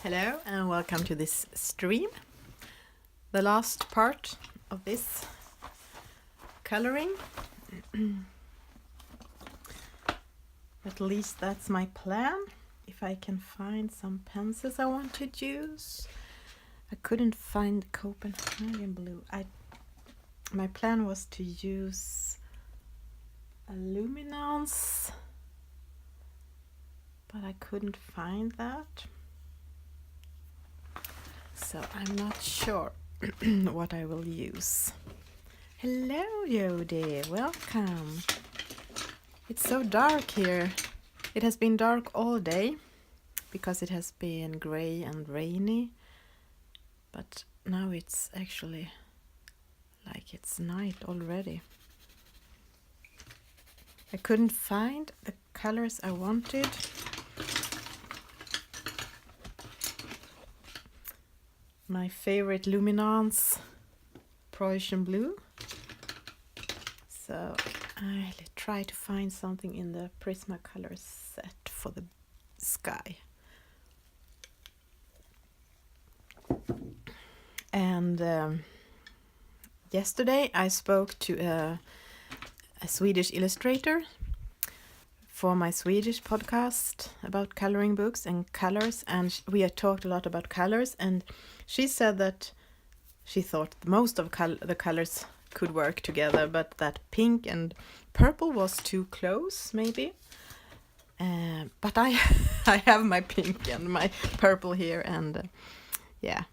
Hello and welcome to this stream, the last part of this coloring. At least that's my plan. If I can find some pencils I want to use. I couldn't find Copenhagen blue. My plan was to use a luminance, but I couldn't find that. So I'm not sure what I will use. Hello, Jody. Welcome. It's so dark here. It has been dark all day because it has been gray and rainy. But now it's actually like it's night already. I couldn't find the colors I wanted. My favorite luminance, Prussian blue. So I'll try to find something in the Prismacolor set for the sky. And yesterday I spoke to a Swedish illustrator for my Swedish podcast about coloring books and colors, and we had talked a lot about colors, and she said that she thought most of the colors could work together, but that pink and purple was too close, maybe. But I have my pink and my purple here, and yeah,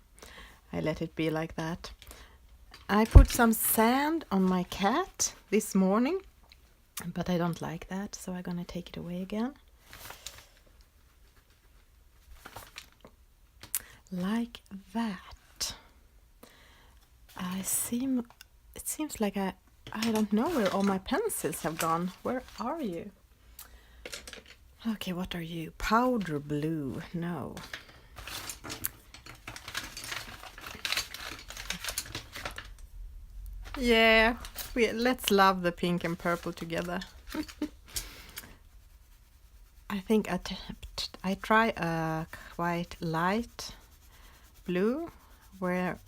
I let it be like that. I put some sand on my cat this morning, but I don't like that, so I'm gonna take it away again. Like that. It seems like I don't know where all my pencils have gone. Where are you? Okay, what are you? Powder blue. No. Yeah, let's love the pink and purple together. I think I try a quite light blue where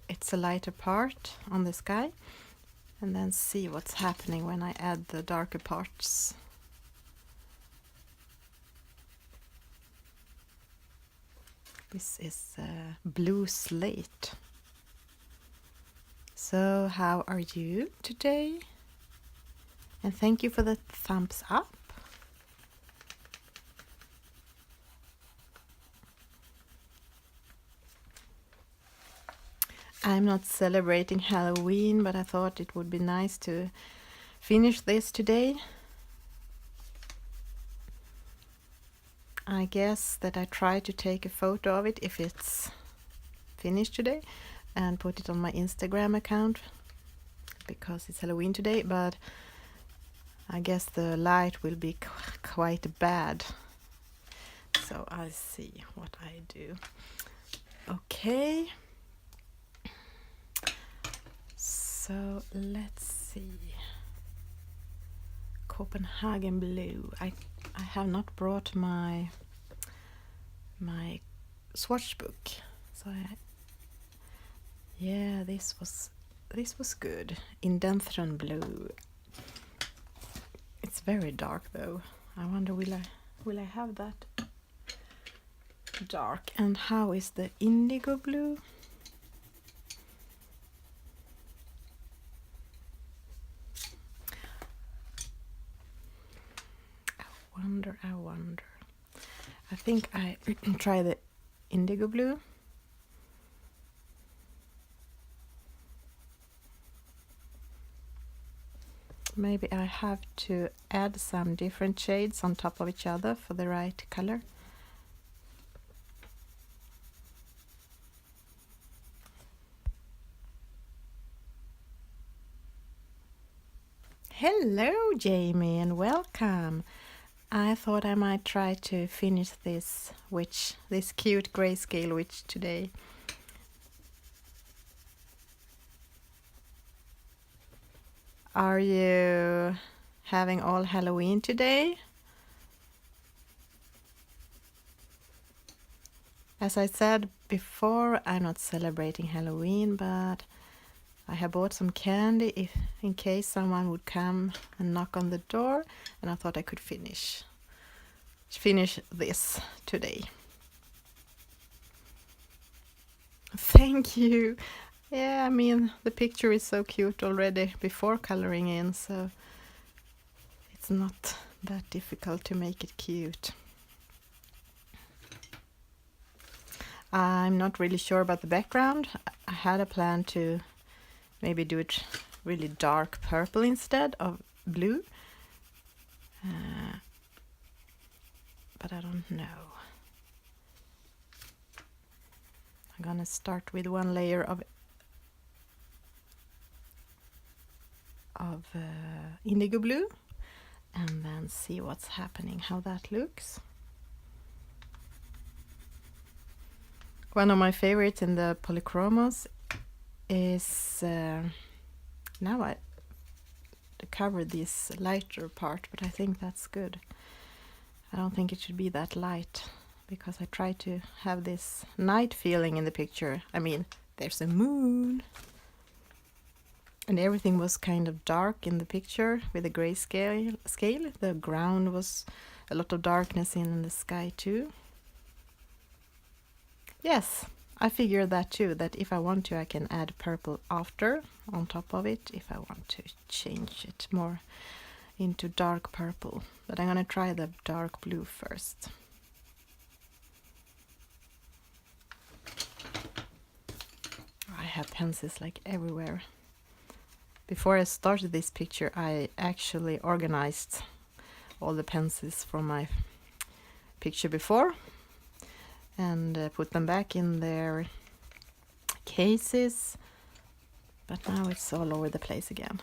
it's a lighter part on the sky, and then see what's happening when I add the darker parts. This is blue slate. So how are you today? And thank you for the thumbs up. I'm not celebrating Halloween, but I thought it would be nice to finish this today. I guess that I try to take a photo of it if it's finished today and put it on my Instagram account because it's Halloween today, but I guess the light will be quite bad. So I'll see what I do. Okay. So let's see. Copenhagen blue. I have not brought my swatch book. So yeah, this was good. Indentron blue. It's very dark though. I wonder will I have that dark? And how is the indigo blue? I wonder. I think I try the indigo blue. Maybe I have to add some different shades on top of each other for the right color. Hello, Jamie, and welcome. I thought I might try to finish this cute grayscale witch today. Are you having all Halloween today? As I said before, I'm not celebrating Halloween, but I have bought some candy in case someone would come and knock on the door, and I thought I could finish this today. Thank you. Yeah, I mean, the picture is so cute already before coloring in, so it's not that difficult to make it cute. I'm not really sure about the background. I had a plan to maybe do it really dark purple instead of blue. But I don't know. I'm gonna start with one layer of indigo blue and then see what's happening, how that looks. One of my favorites in the polychromos is now I covered this lighter part, but I think that's good. I don't think it should be that light because I try to have this night feeling in the picture. I mean, there's a moon and everything was kind of dark in the picture with the gray scale. The ground was a lot of darkness in the sky too. Yes, I figured that too, that if I want to I can add purple after on top of it if I want to change it more into dark purple. But I'm gonna try the dark blue first. I have pencils like everywhere. Before I started this picture I actually organized all the pencils from my picture before and put them back in their cases, but now it's all over the place again.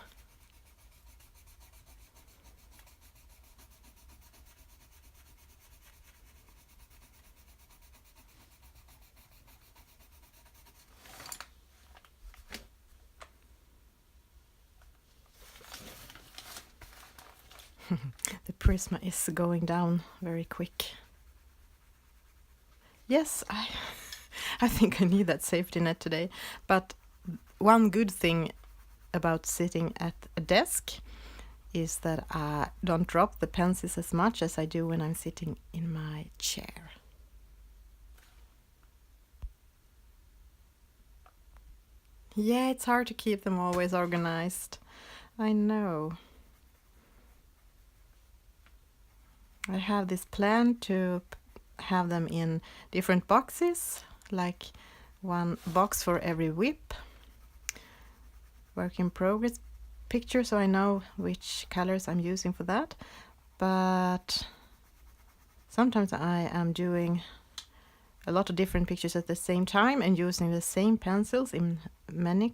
The prisma is going down very quick. Yes, I think I need that safety net today. But one good thing about sitting at a desk is that I don't drop the pencils as much as I do when I'm sitting in my chair. Yeah, it's hard to keep them always organized. I know. I have this plan to have them in different boxes, like one box for every WIP, work in progress picture, so I know which colors I'm using for that. But sometimes I am doing a lot of different pictures at the same time and using the same pencils in many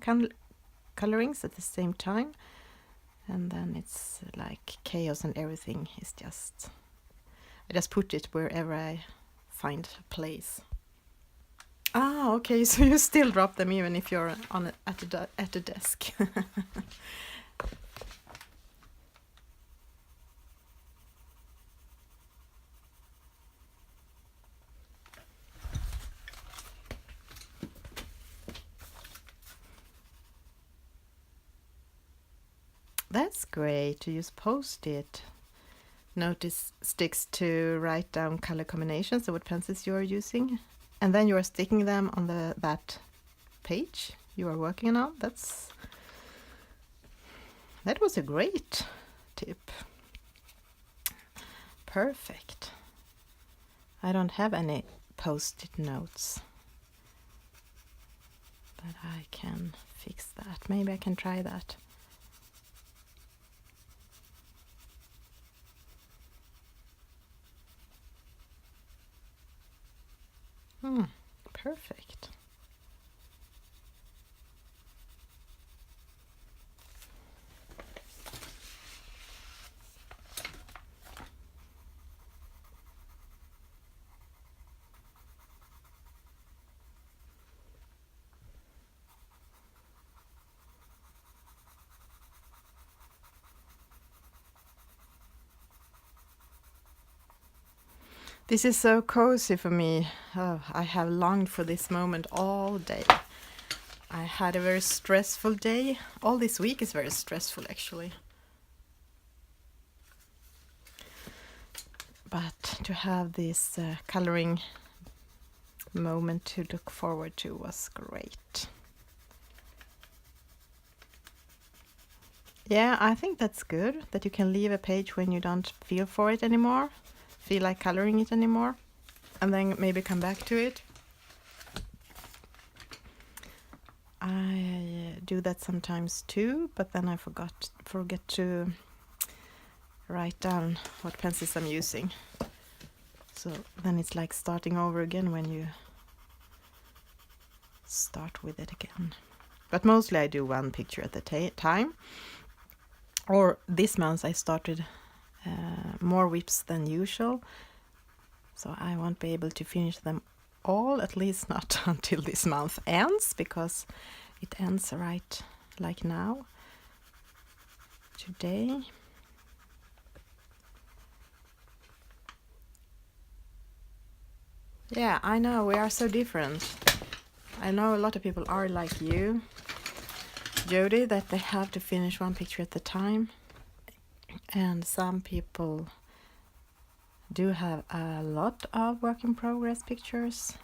colorings at the same time, and then it's like chaos and everything is just, I just put it wherever I find a place. Ah, okay, so you still drop them even if you're on at a desk. That's great to use post-it notice sticks to write down color combinations of what pencils you are using, and then you are sticking them on that page you are working on. That was a great tip. Perfect. I don't have any post-it notes, but I can fix that. Maybe I can try that. Perfect. This is so cozy for me. Oh, I have longed for this moment all day. I had a very stressful day. All this week is very stressful, actually. But to have this coloring moment to look forward to was great. Yeah, I think that's good, that you can leave a page when you don't feel for it anymore, feel like coloring it anymore, and then maybe come back to it. I do that sometimes too, but then I forget to write down what pencils I'm using. So then it's like starting over again when you start with it again. But mostly I do one picture at a time. Or this month I started more whips than usual. So I won't be able to finish them all, at least not until this month ends, because it ends right like now, today. Yeah, I know, we are so different. I know a lot of people are like you, Jody, that they have to finish one picture at a time. And some people do have a lot of work in progress pictures.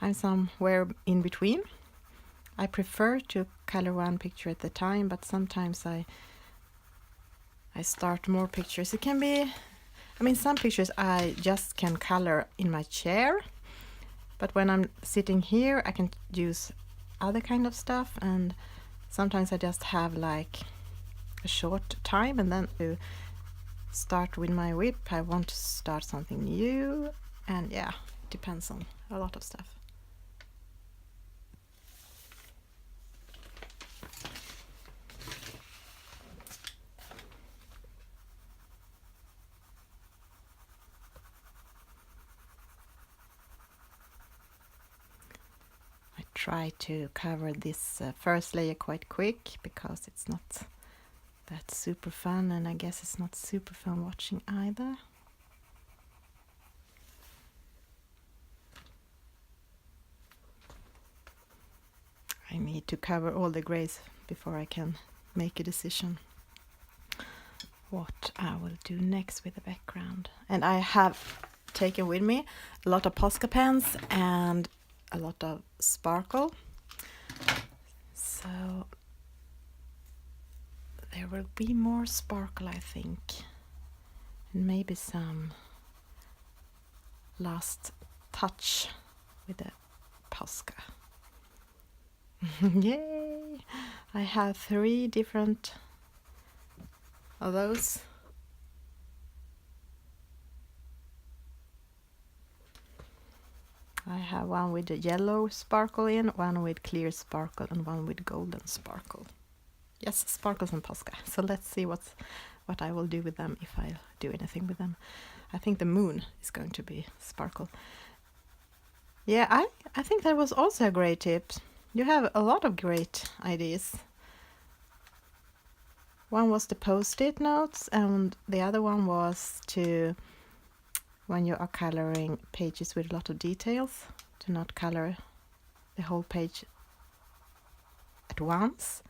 I'm somewhere in between. I prefer to color one picture at a time, but sometimes I start more pictures. It can be, some pictures I just can color in my chair, but when I'm sitting here I can use other kind of stuff, and sometimes I just have like a short time and then to start with my whip. I want to start something new, and yeah, it depends on a lot of stuff. Try to cover this first layer quite quick, because it's not that super fun, and I guess it's not super fun watching either. I need to cover all the grays before I can make a decision what I will do next with the background. And I have taken with me a lot of Posca pens and a lot of sparkle, so there will be more sparkle, I think, and maybe some last touch with the Posca. Yay! I have 3 different of those. I have one with the yellow sparkle in, one with clear sparkle, and one with golden sparkle. Yes, sparkles and Posca. So let's see what I will do with them, if I do anything with them. I think the moon is going to be sparkle. Yeah, I think that was also a great tip. You have a lot of great ideas. One was the post-it notes, and the other one was to, when you are coloring pages with a lot of details, to not color the whole page at once,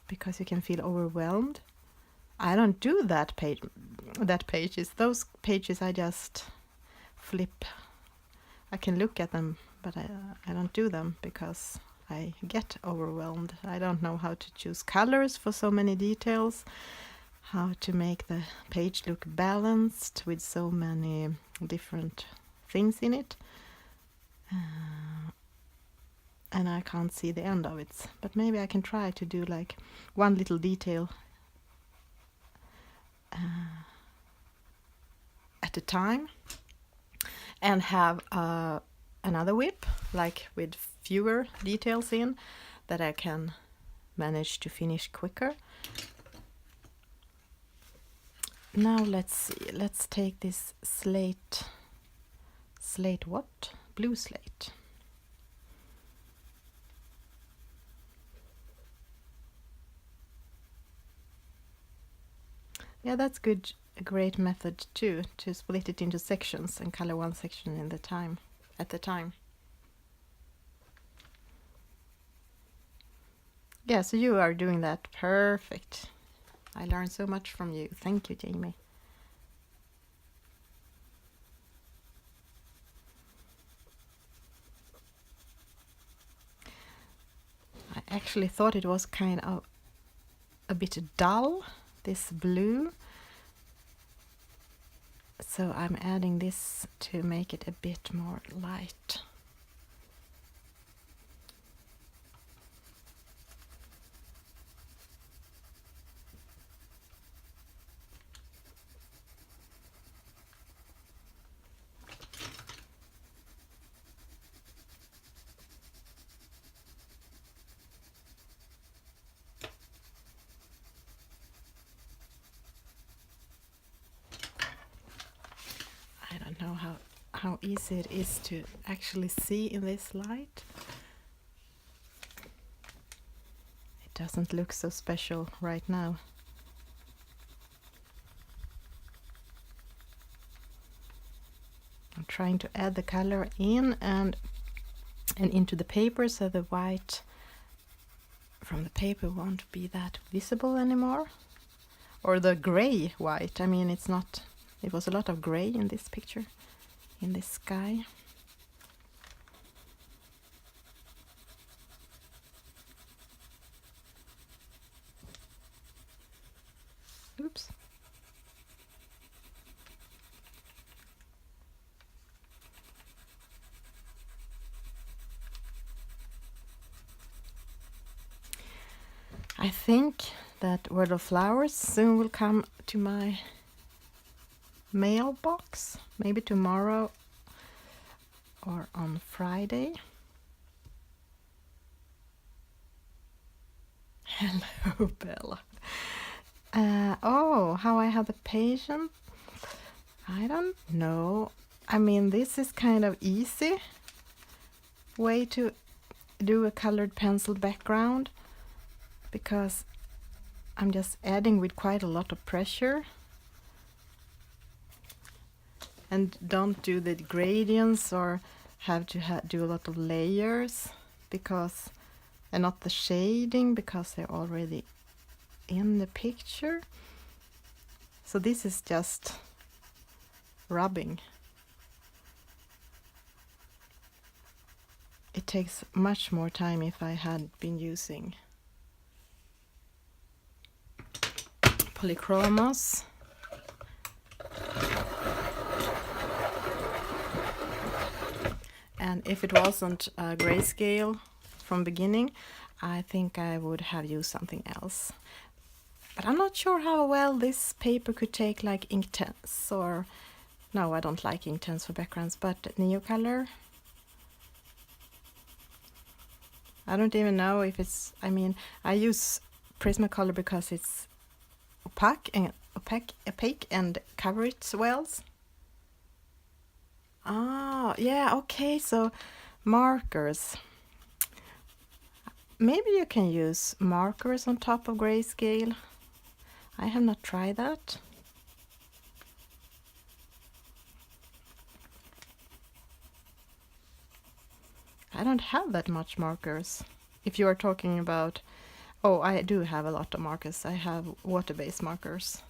because you can feel overwhelmed. I don't do that pages. Those pages I just flip. I can look at them, but I don't do them because I get overwhelmed. I don't know how to choose colors for so many details, how to make the page look balanced with so many different things in it. And I can't see the end of it. But maybe I can try to do like one little detail at a time, and have another whip, like with fewer details in, that I can manage to finish quicker. Now let's see, let's take this slate what? Blue slate. Yeah, that's good a great method too, to split it into sections and color one section at the time. Yeah, so you are doing that perfect. I learned so much from you. Thank you, Jamie. I actually thought it was kind of a bit dull, this blue. So I'm adding this to make it a bit more light. I don't know how easy it is to actually see in this light. It doesn't look so special right now. I'm trying to add the color in and into the paper, so the white from the paper won't be that visible anymore. Or the gray white. I mean, it's not. It was a lot of gray in this picture, in this sky. Oops. I think that World of Flowers soon will come to my mailbox, maybe tomorrow or on Friday. Hello, Bella. Oh, how I have the patience? I don't know. I mean, this is kind of easy way to do a colored pencil background, because I'm just adding with quite a lot of pressure. And don't do the gradients or have to do a lot of layers, because, and not the shading, because they're already in the picture. So this is just rubbing. It takes much more time if I had been using polychromos. And if it wasn't a grayscale from beginning, I think I would have used something else. But I'm not sure how well this paper could take like Inktense, or no, I don't like Inktense for backgrounds, but Neocolor. I don't even know if it's, I mean, I use Prismacolor because it's opaque and cover it well. Ah, yeah, okay, so markers. Maybe you can use markers on top of grayscale. I have not tried that. I don't have that much markers. If you are talking about, oh, I do have a lot of markers. I have water-based markers,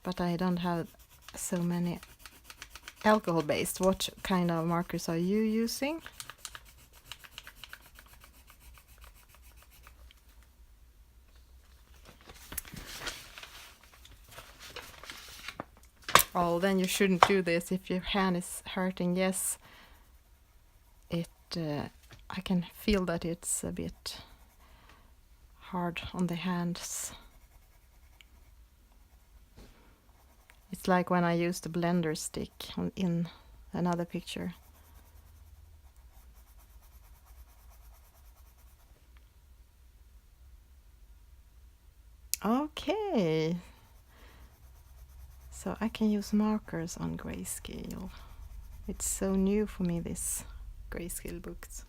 but I don't have so many alcohol-based. What kind of markers are you using? Oh, then you shouldn't do this if your hand is hurting. Yes, I can feel that it's a bit hard on the hands. It's like when I used the blender stick in another picture. Okay. So I can use markers on grayscale. It's so new for me, this grayscale books.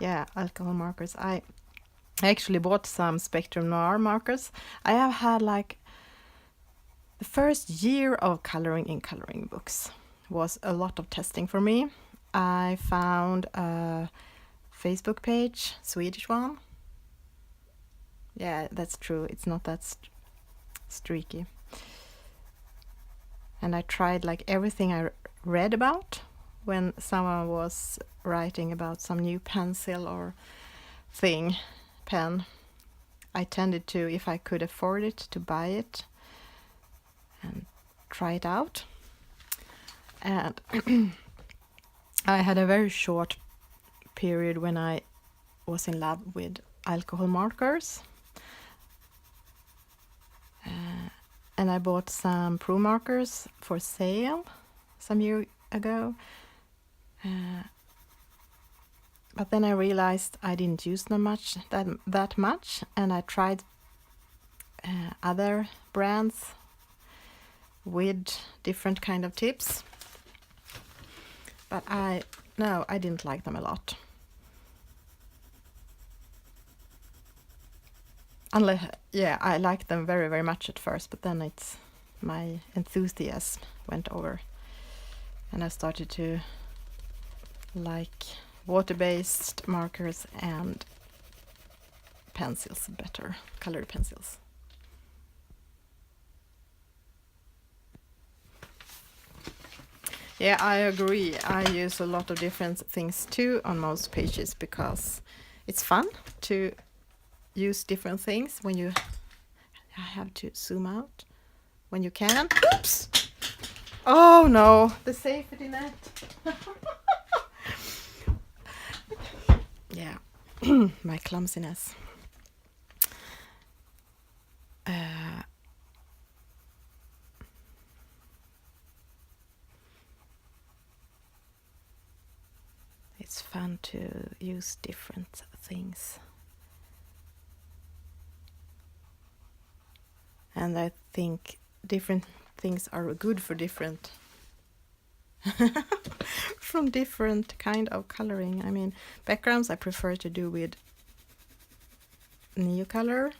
Yeah, alcohol markers. I actually bought some Spectrum Noir markers. I have had like The first year of coloring in coloring books was a lot of testing for me. I found a Facebook page, Swedish one. Yeah, that's true. It's not that streaky. And I tried like everything I read about when someone was writing about some new pencil or pen. I tended to, if I could afford it, to buy it and try it out. And I had a very short period when I was in love with alcohol markers. And I bought some Pro markers for sale some year ago. But then I realized I didn't use them that much, and I tried other brands with different kind of tips. But I didn't like them a lot. I liked them very, very much at first, but then my enthusiasm went over, and I started to like water-based markers and pencils better, colored pencils. Yeah, I agree. I use a lot of different things too on most pages because it's fun to use different things when you have to zoom out when you can. Oops! Oh no, the safety net. Yeah, my clumsiness. It's fun to use different things. And I think different things are good for different from different kind of coloring. I mean, backgrounds I prefer to do with Neocolor,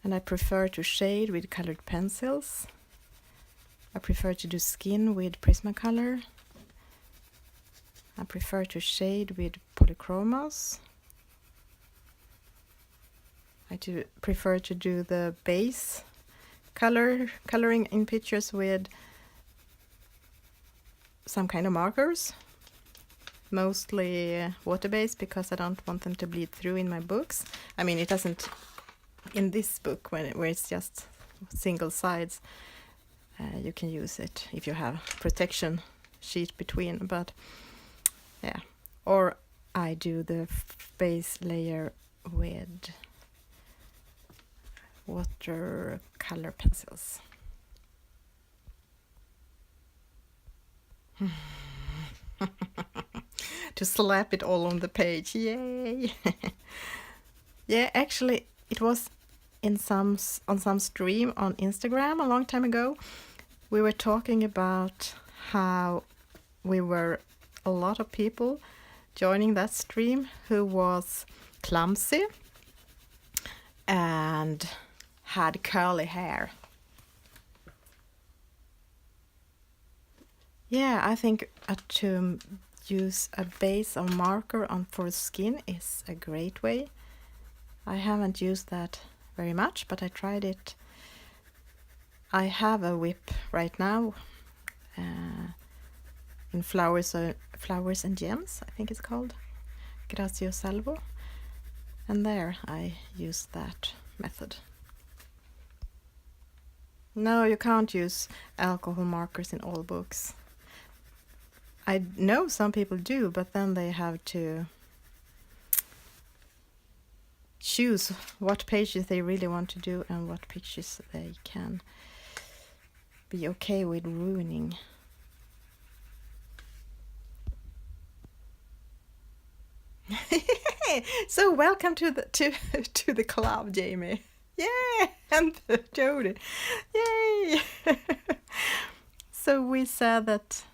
and I prefer to shade with colored pencils. I prefer to do skin with Prismacolor. I prefer to shade with polychromos. I prefer to do the base coloring in pictures with some kind of markers, mostly water-based, because I don't want them to bleed through in my books. I mean, it doesn't in this book where it's just single sides. You can use it if you have protection sheet between, but yeah. Or I do the base layer with watercolor pencils. To slap it all on the page. Yay! Yeah, actually it was on some stream on Instagram a long time ago. We were talking about how we were a lot of people joining that stream who was clumsy and had curly hair. Yeah, I think to use a base of marker for skin is a great way. I haven't used that very much, but I tried it. I have a whip right now in Flowers and Gems, I think it's called, Grazio Salvo, and there I use that method. No, you can't use alcohol markers in all books. I know some people do, but then they have to choose what pages they really want to do and what pictures they can be okay with ruining. So welcome to the club, Jamie. Yeah, and Jody. Yay! So we said that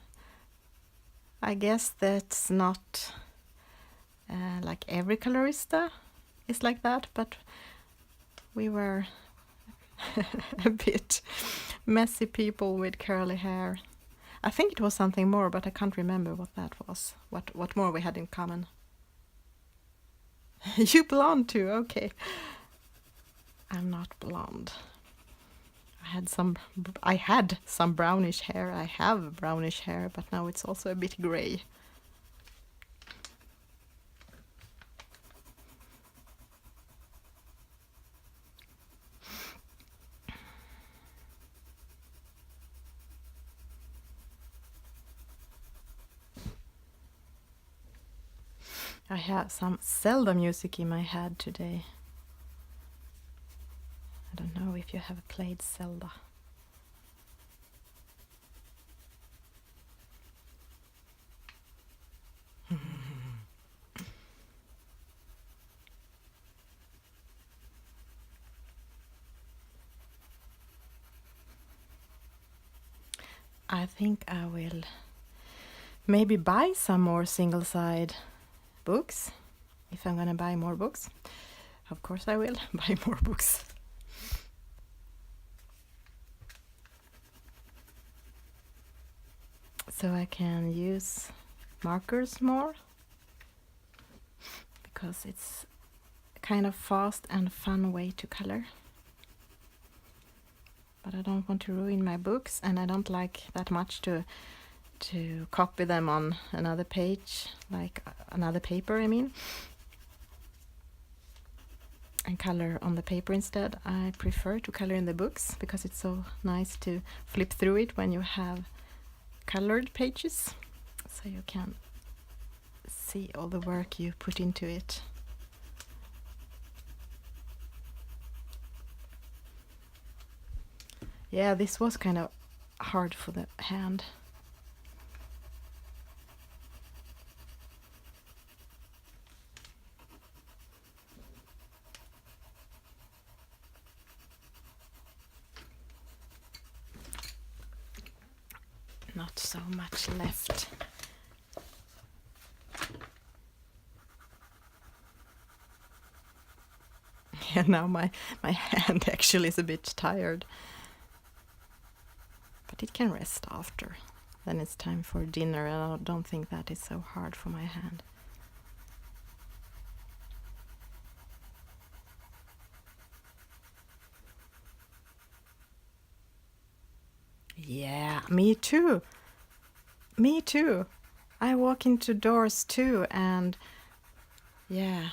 I guess that's not like every colorista is like that, but we were a bit messy people with curly hair. I think it was something more, but I can't remember what that was. What more we had in common. You blonde too, okay. I'm not blonde. I had some brownish hair. I have brownish hair, but now it's also a bit gray. I have some Zelda music in my head today. I don't know if you have played Zelda. I think I will maybe buy some more single-side books. If I'm gonna buy more books, of course I will buy more books. So I can use markers more, because it's a kind of fast and fun way to color. But I don't want to ruin my books, and I don't like that much to copy them on another page, like another paper, I mean, and color on the paper instead. I prefer to color in the books because it's so nice to flip through it when you have colored pages, so you can see all the work you put into it. Yeah, this was kind of hard for the hand. Not so much left. Yeah, now my hand actually is a bit tired. But it can rest after. Then it's time for dinner, and I don't think that is so hard for my hand. Yeah, me too. Me too. I walk into doors too, and yeah.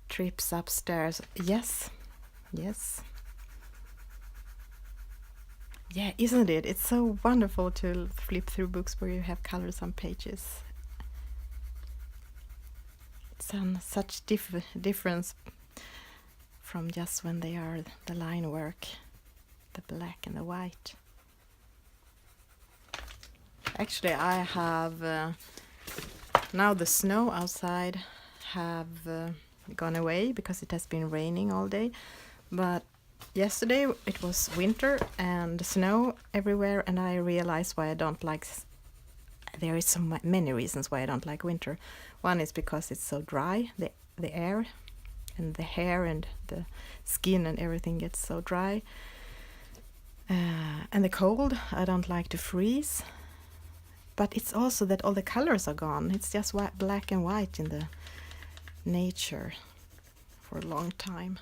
Trips upstairs. Yes. Yes. Yeah, isn't it? It's so wonderful to flip through books where you have colors on pages. It's such difference from just when they are the line work, the black and the white. Actually, I have now the snow outside have gone away because it has been raining all day, but yesterday it was winter and snow everywhere, and I realized why I don't like there is so many reasons why I don't like winter. One is because it's so dry, the air and the hair and the skin and everything gets so dry, and the cold. I don't like to freeze, but it's also that all the colors are gone. It's just black and white in the nature for a long time.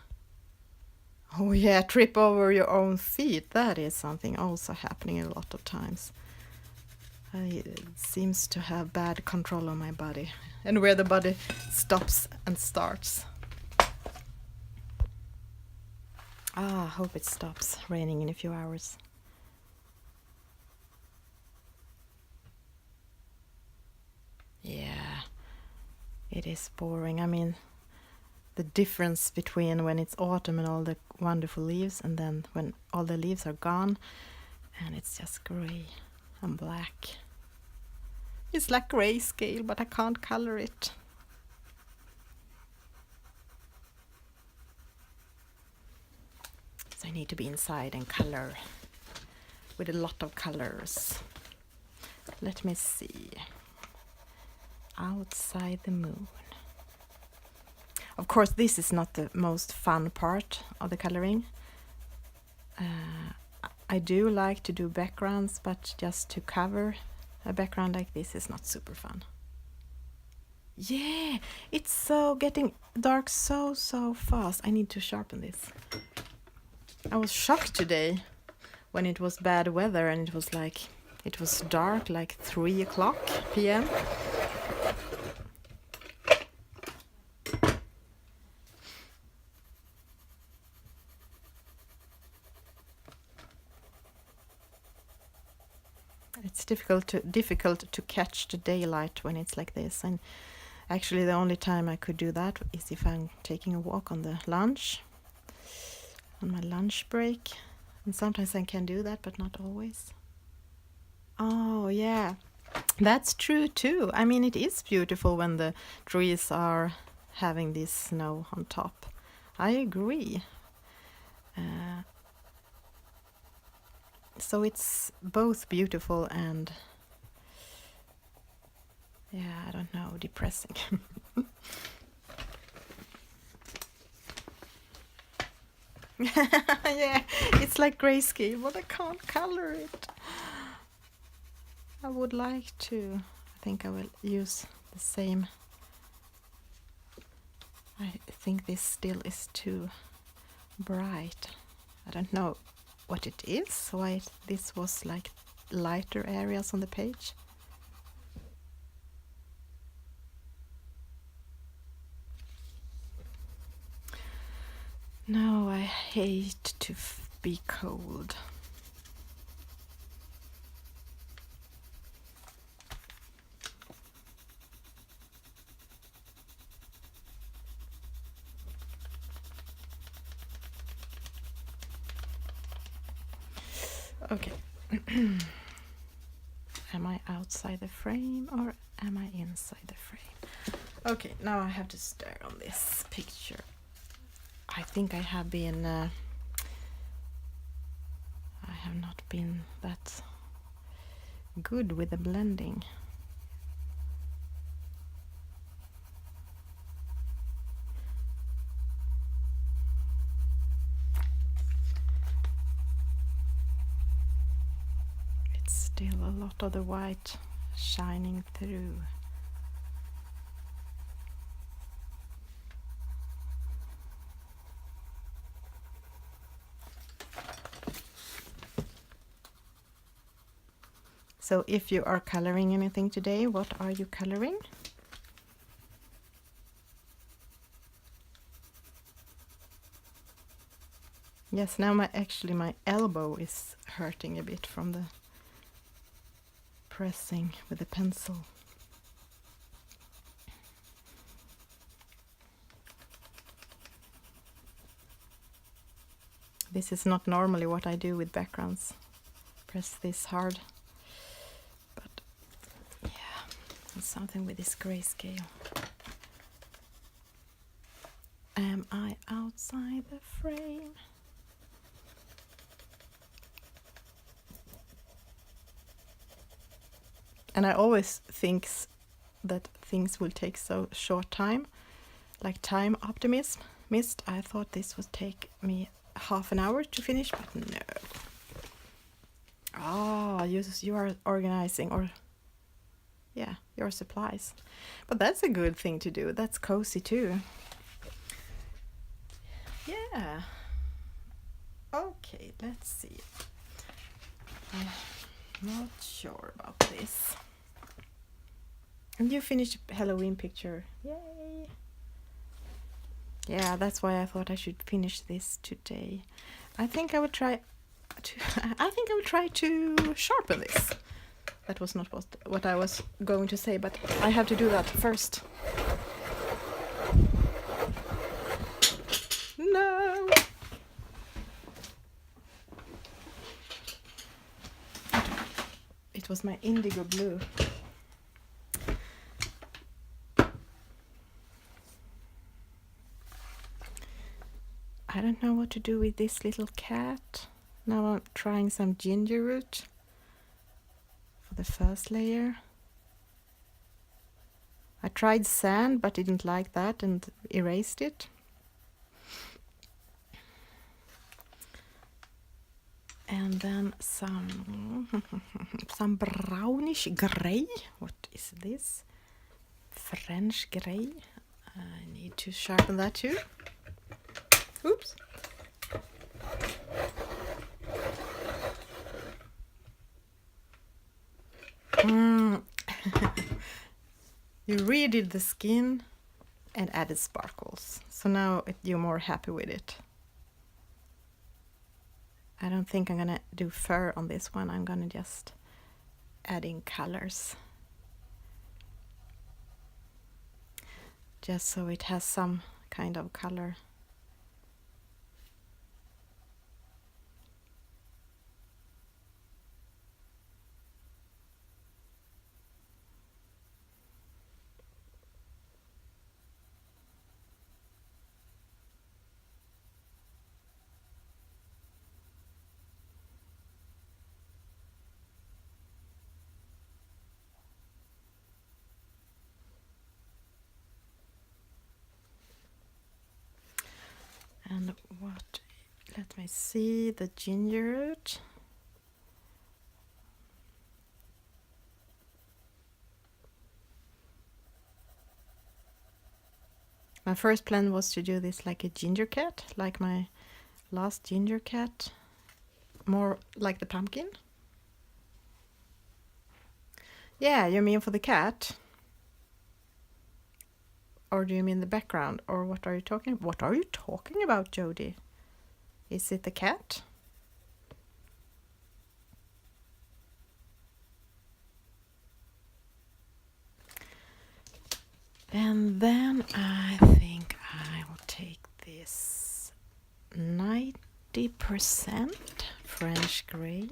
Oh yeah, trip over your own feet. That is something also happening a lot of times. It seems to have bad control on my body and where the body stops and starts. I hope it stops raining in a few hours. Yeah, it is boring. I mean, the difference between when it's autumn and all the wonderful leaves, and then when all the leaves are gone and it's just grey and black. It's like grayscale, but I can't color it. So I need to be inside and color with a lot of colors. Let me see. Outside the moon. Of course, this is not the most fun part of the coloring. I do like to do backgrounds, but just to cover a background like this is not super fun. Yeah, it's so getting dark so fast. I need to sharpen this. I was shocked today when it was bad weather and it was dark like 3 o'clock p.m. It's difficult to catch the daylight when it's like this, and actually the only time I could do that is if I'm taking a walk on my lunch break, and sometimes I can do that, but not always. Oh yeah, that's true too. I mean, it is beautiful when the trees are having this snow on top. I agree. So it's both beautiful and, yeah, I don't know, depressing. Yeah, it's like grayscale, but I can't color it. I would like to. I think I will use the same. I think this still is too bright. I don't know what it is, why this was like lighter areas on the page. No, I hate to be cold. Okay. Am I outside the frame or am I inside the frame? Okay, now I have to stare on this picture. I think I have been... I have not been that good with the blending. Still a lot of the white shining through. So if you are coloring anything today, what are you coloring? Yes, now my elbow is hurting a bit from the pressing with the pencil. This is not normally what I do with backgrounds. Press this hard. But yeah, it's something with this grayscale. Am I outside the frame? And I always think that things will take so short time, like time optimism. I thought this would take me half an hour to finish, but no. Ah, you are organizing, or yeah, your supplies. But that's a good thing to do. That's cozy too. Yeah. Okay, let's see. I'm not sure about this. And you finished a Halloween picture. Yay! Yeah, that's why I thought I should finish this today. I think I would try to sharpen this. That was not what I was going to say, but I have to do that first. No. It was my indigo blue. I don't know what to do with this little cat. Now I'm trying some ginger root for the first layer. I tried sand, but didn't like that and erased it. And then some brownish gray. What is this? French gray. I need to sharpen that too. Oops. You redid the skin and added sparkles. So now you're more happy with it. I don't think I'm gonna do fur on this one. I'm gonna just add in colors. Just so it has some kind of color. And what, let me see, the ginger root. My first plan was to do this like a ginger cat, like my last ginger cat, more like the pumpkin. Yeah, you mean for the cat? Or do you mean the background? Or what are you talking about? What are you talking about, Jody? Is it the cat? And then I think I will take this 90% French grey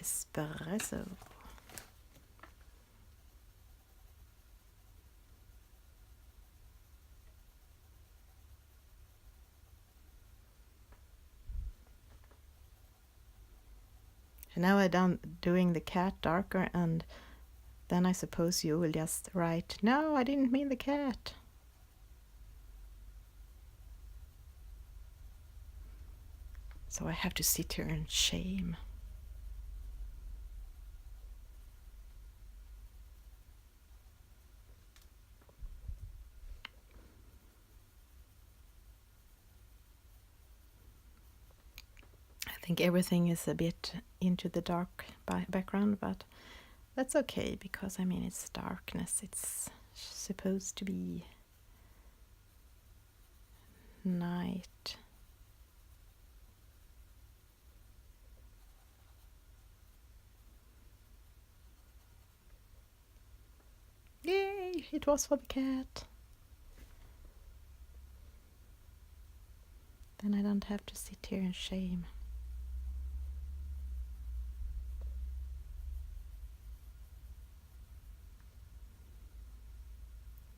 espresso. And now I'm done doing the cat darker, and then I suppose you will just write, no, I didn't mean the cat. So I have to sit here in shame. I think everything is a bit into the dark background, but that's okay, because I mean it's darkness. It's supposed to be night. Yay! It was for the cat. Then I don't have to sit here in shame.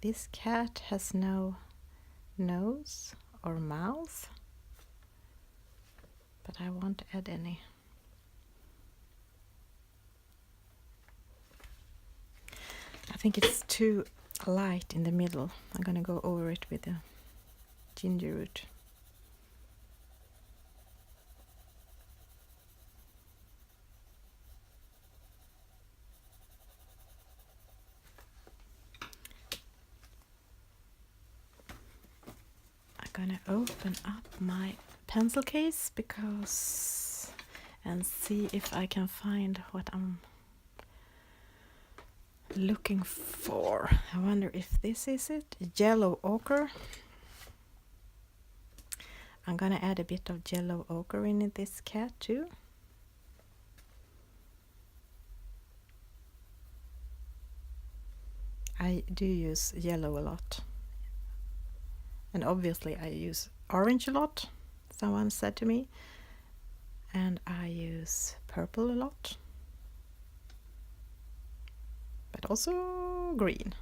This cat has no nose or mouth, but I won't add any. I think it's too light in the middle. I'm gonna go over it with the ginger root. I'm gonna open up my pencil case and see if I can find what I'm looking for. I wonder if this is it. Yellow ochre. I'm gonna add a bit of yellow ochre in this cat too. I do use yellow a lot. And obviously I use orange a lot, someone said to me. And I use purple a lot. But also green.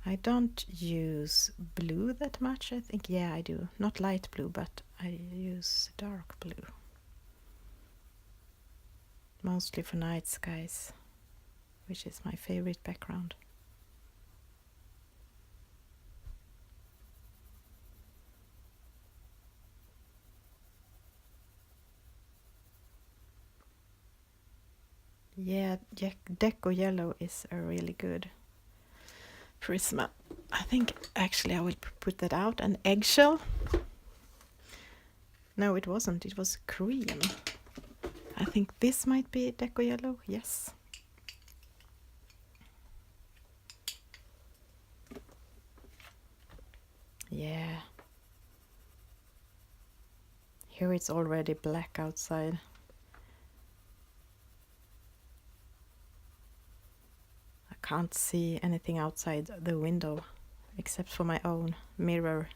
I don't use blue that much, I think. Yeah, I do. Not light blue, but I use dark blue. Mostly for night skies. which is my favorite background. Yeah, Deco Yellow is a really good Prisma. I think actually I will put that out. An eggshell. No, it wasn't. It was cream. I think this might be Deco Yellow. Yes. Yeah. Here it's already black outside. I can't see anything outside the window except for my own mirror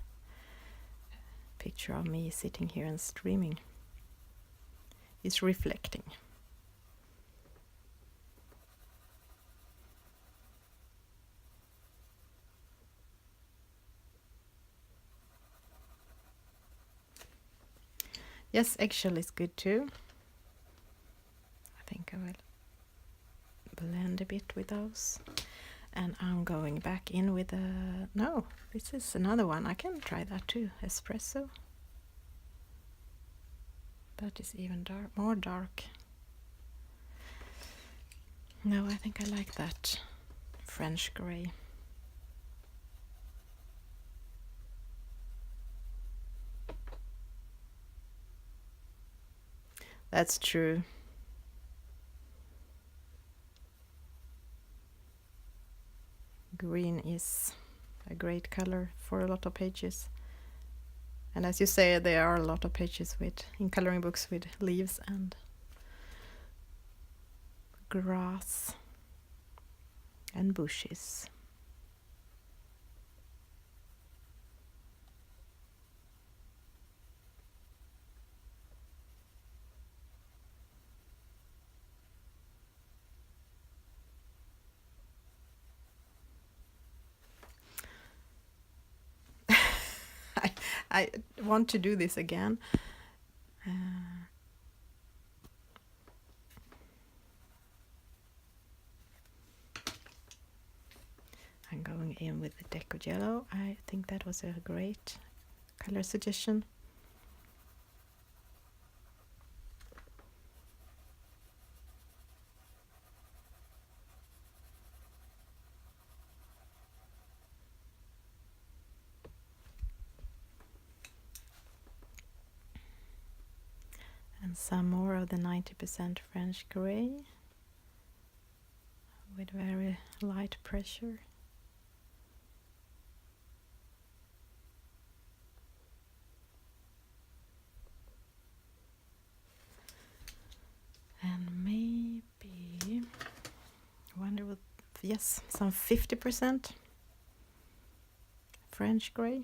picture of me sitting here and streaming. It's reflecting. Yes, eggshell is good too. I think I will blend a bit with those. And I'm going back in with a... No, this is another one. I can try that too. Espresso. That is even more dark. No, I think I like that French grey. That's true. Green is a great color for a lot of pages. And as you say, there are a lot of pages in coloring books with leaves and grass and bushes. I want to do this again. I'm going in with the Deco Yellow. I think that was a great color suggestion. And some more of the 90% French grey with very light pressure. And maybe, I wonder what, yes, some 50% French grey.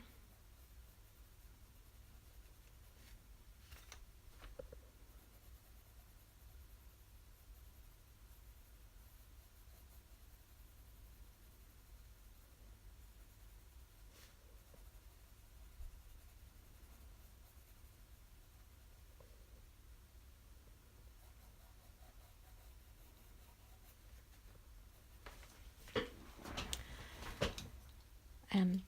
And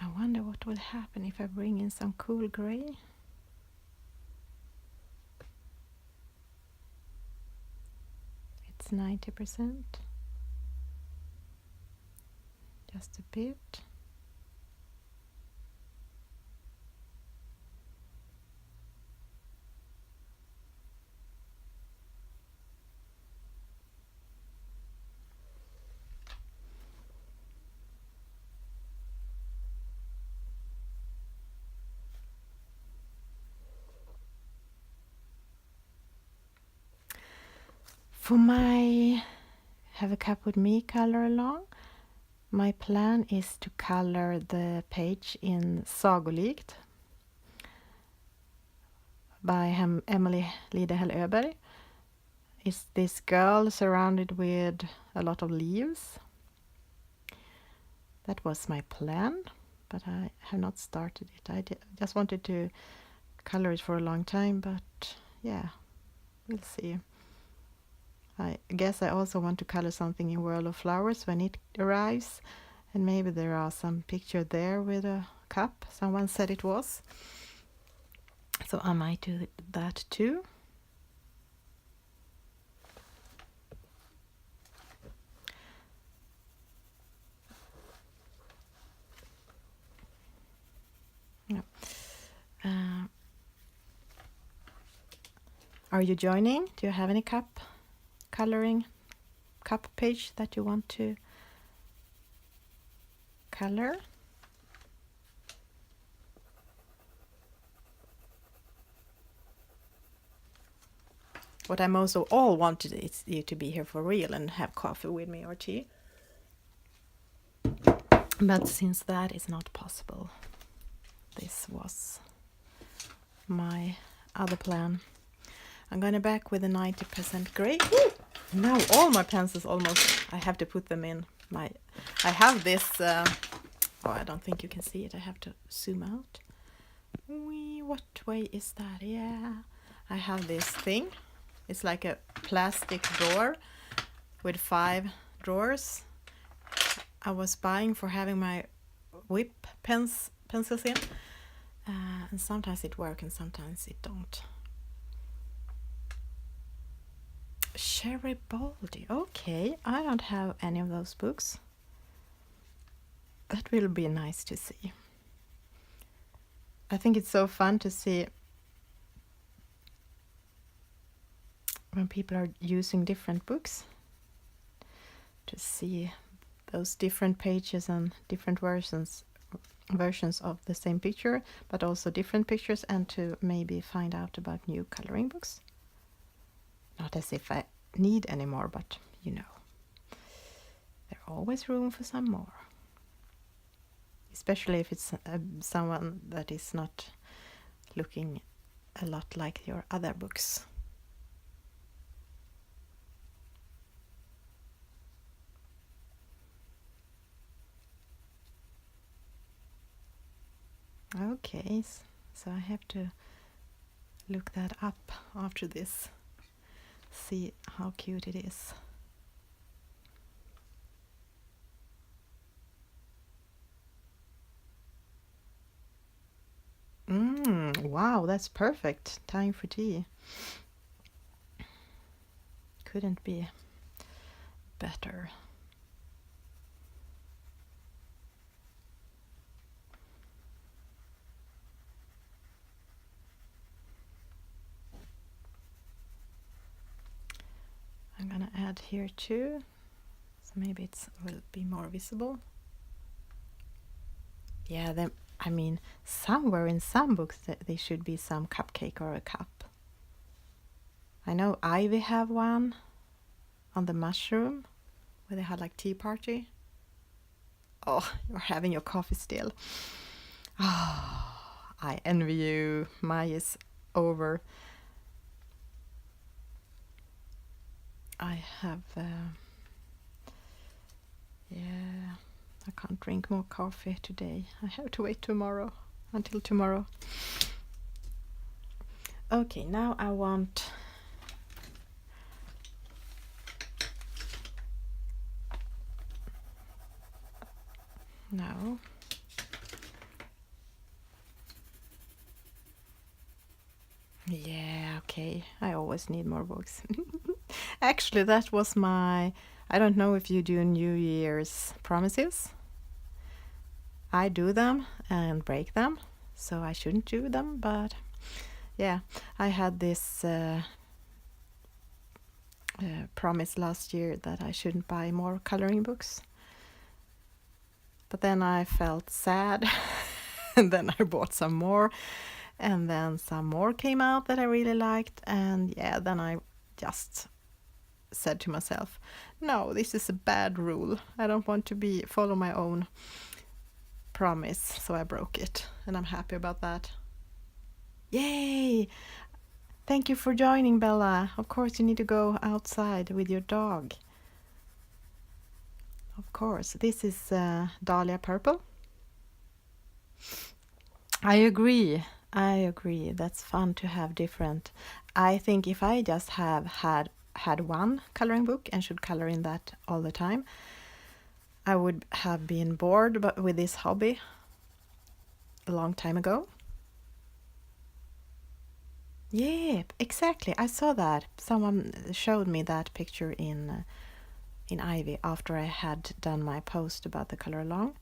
I wonder what will happen if I bring in some cool grey. It's 90%. Just a bit. For my Have a Cup with Me color along, my plan is to color the page in Sagolikt by Emily Lidehäll Öberg. is this girl surrounded with a lot of leaves. That was my plan, but I have not started it. I just wanted to color it for a long time, but yeah, we'll see. I guess I also want to color something in World of Flowers when it arrives, and maybe there are some picture there with a cup. Someone said it was. So I might do that too. Yeah. Are you joining? Do you have any coloring cup page that you want to color? What I most of all wanted is you to be here for real and have coffee with me or tea. But since that is not possible, this was my other plan. I'm gonna back with a 90% gray. Woo! Now all my pencils almost, I have to put them in my, I have this, oh, I don't think you can see it. I have to zoom out. What way is that? Yeah, I have this thing. It's like a plastic drawer with 5 drawers. I was buying for having my whip pencils in, and sometimes it works and sometimes it don't. Sherry Baldy. Okay, I don't have any of those books. That will be nice to see. I think it's so fun to see when people are using different books, to see those different pages and different versions of the same picture, but also different pictures, and to maybe find out about new coloring books. Not as if I need any more, but you know, there's always room for some more. Especially if it's someone that is not looking a lot like your other books. Okay, so I have to look that up after this. See how cute it is. Wow, that's perfect. Time for tea. Couldn't be better. I'm gonna add here too, so maybe it will be more visible. Yeah, I mean, somewhere in some books there should be some cupcake or a cup. I know Ivy have one on the mushroom where they had like tea party. Oh, you're having your coffee still. Oh, I envy you. Mine is over. I have, yeah, I can't drink more coffee today. I have to wait until tomorrow. Okay, now I want no. Yeah, okay. I always need more books. Actually, that was I don't know if you do New Year's promises. I do them and break them, so I shouldn't do them, but yeah, I had this promise last year that I shouldn't buy more coloring books. But then I felt sad, and then I bought some more, and then some more came out that I really liked, and yeah, then I just said to myself, no, this is a bad rule. I don't want to follow my own promise, so I broke it, and I'm happy about that. Yay! Thank you for joining, Bella. Of course, you need to go outside with your dog. Of course. This is Dahlia Purple. I agree. That's fun to have different. I think if I just have had one coloring book and should color in that all the time, I would have been bored with this hobby a long time ago. Yeah, exactly. I saw that. Someone showed me that picture in Ivy after I had done my post about the color along,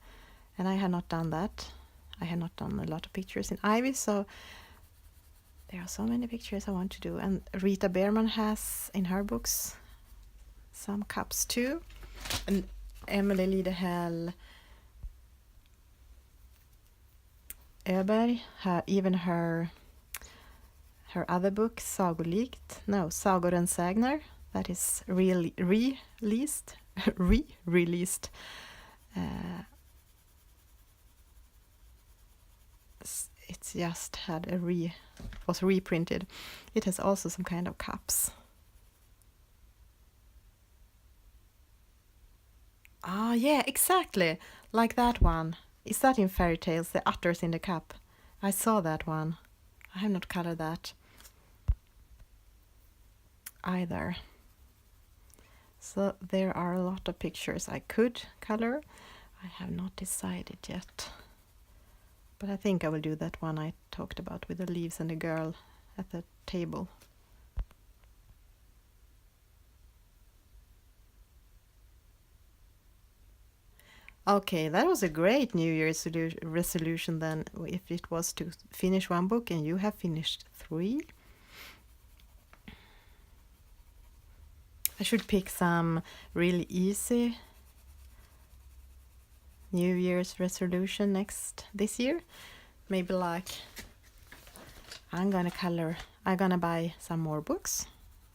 and I had not done that. I had not done a lot of pictures in Ivy, so there are so many pictures I want to do. And Rita Behrman has in her books some cups too, and Emily Lidehäll Öberg, even her other book, Sagor and Sägner, that is released. It's just was reprinted. It has also some kind of cups. Ah, yeah, exactly, like that one. Is that in Fairy Tales, the utters in the cup? I saw that one. I have not colored that either. So there are a lot of pictures I could color. I have not decided yet. But I think I will do that one I talked about with the leaves and the girl at the table. Okay, that was a great New Year's resolution then, if it was to finish one book and you have finished 3. I should pick some really easy New Year's resolution this year. Maybe like I'm gonna buy some more books,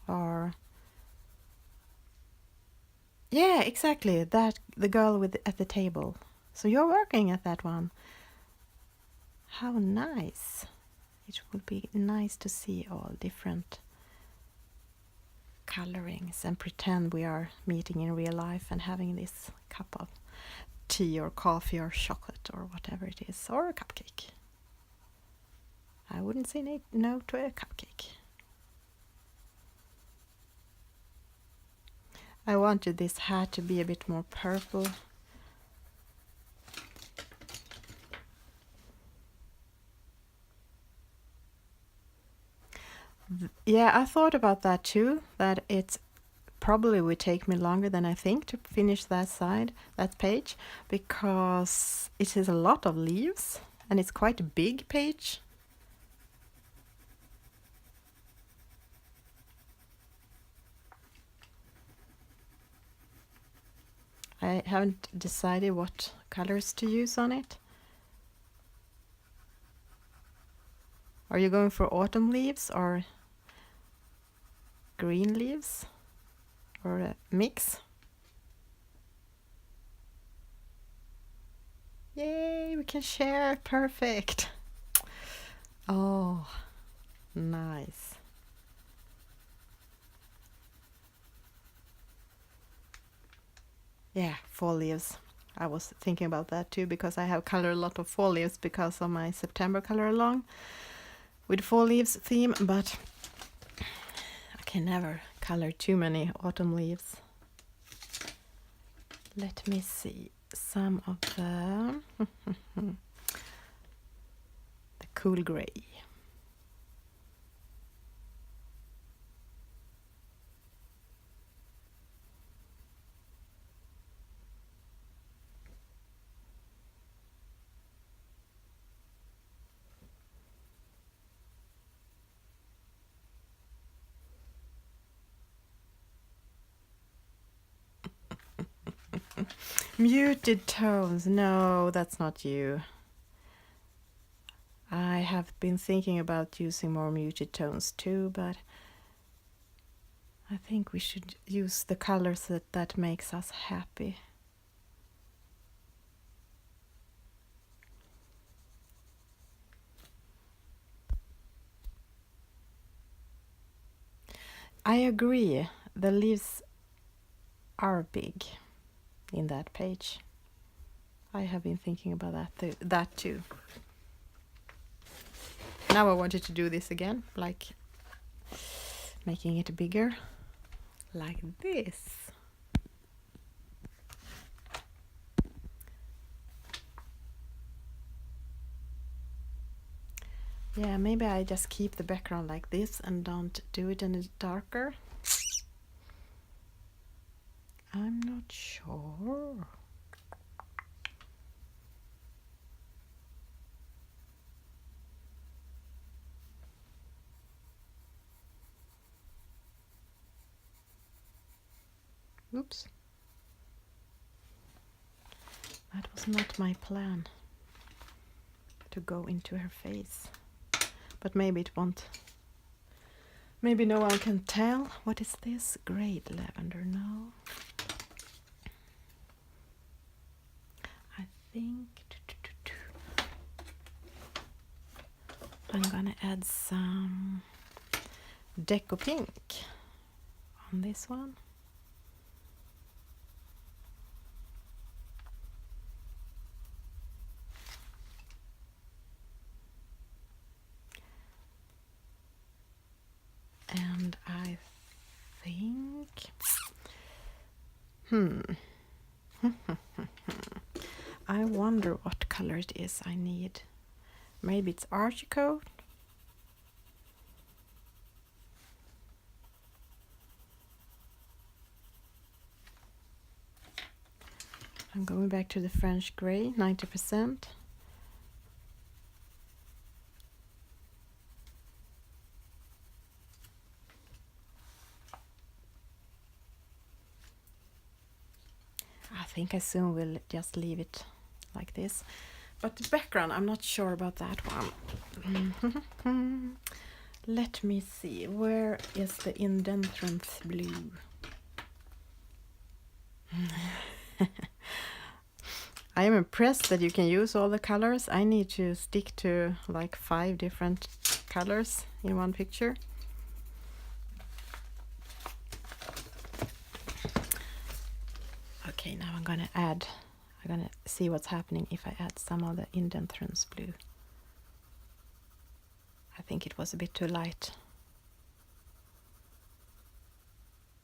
or yeah, exactly, that the girl at the table. So you're working at that one. How nice. It would be nice to see all different colorings and pretend we are meeting in real life and having this cup of tea or coffee or chocolate or whatever it is, or a cupcake. I wouldn't say no to a cupcake. I wanted this hat to be a bit more purple. Yeah, I thought about that too, that it probably would take me longer than I think to finish that page, because it is a lot of leaves and it's quite a big page. I haven't decided what colors to use on it. Are you going for autumn leaves or green leaves, or a mix? Yay, we can share. Perfect. Oh, nice. Yeah, fall leaves. I was thinking about that too, because I have colored a lot of fall leaves because of my September color along with fall leaves theme, but I can never color too many autumn leaves. Let me see some of them. The cool gray. Muted tones. No, that's not you. I have been thinking about using more muted tones too, but I think we should use the colors that makes us happy. I agree. The leaves are big in that page. I have been thinking about that too. Now I wanted to do this again, like making it bigger, like this. Yeah, maybe I just keep the background like this and don't do it any darker. I'm not sure. Oops. That was not my plan, to go into her face. But maybe it won't. Maybe no one can tell. What is this? Great lavender, no. I think I'm gonna add some Deco Pink on this one. And I think, I wonder what color it is I need. Maybe it's Archicoat. I'm going back to the French gray, 90%. I think I soon will just leave it like this. But the background, I'm not sure about that one. Let me see, where is the Indentrance blue? I am impressed that you can use all the colors. I need to stick to like 5 different colors in one picture. Okay, now I'm gonna see what's happening if I add some of the Indentrance blue. I think it was a bit too light.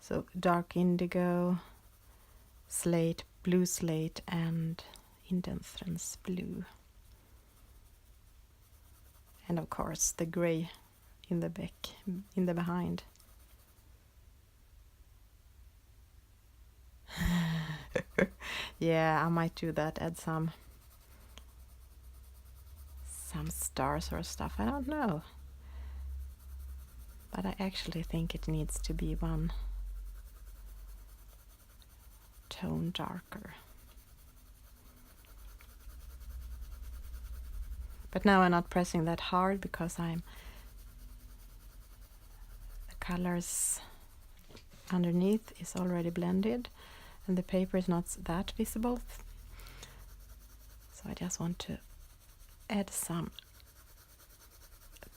So dark indigo, slate, blue slate, and Indentrance blue. And of course the gray in the back, in the behind. Yeah, I might do that, add some stars or stuff, I don't know. But I actually think it needs to be one tone darker. But now I'm not pressing that hard because the colors underneath is already blended and the paper is not that visible. So I just want to add some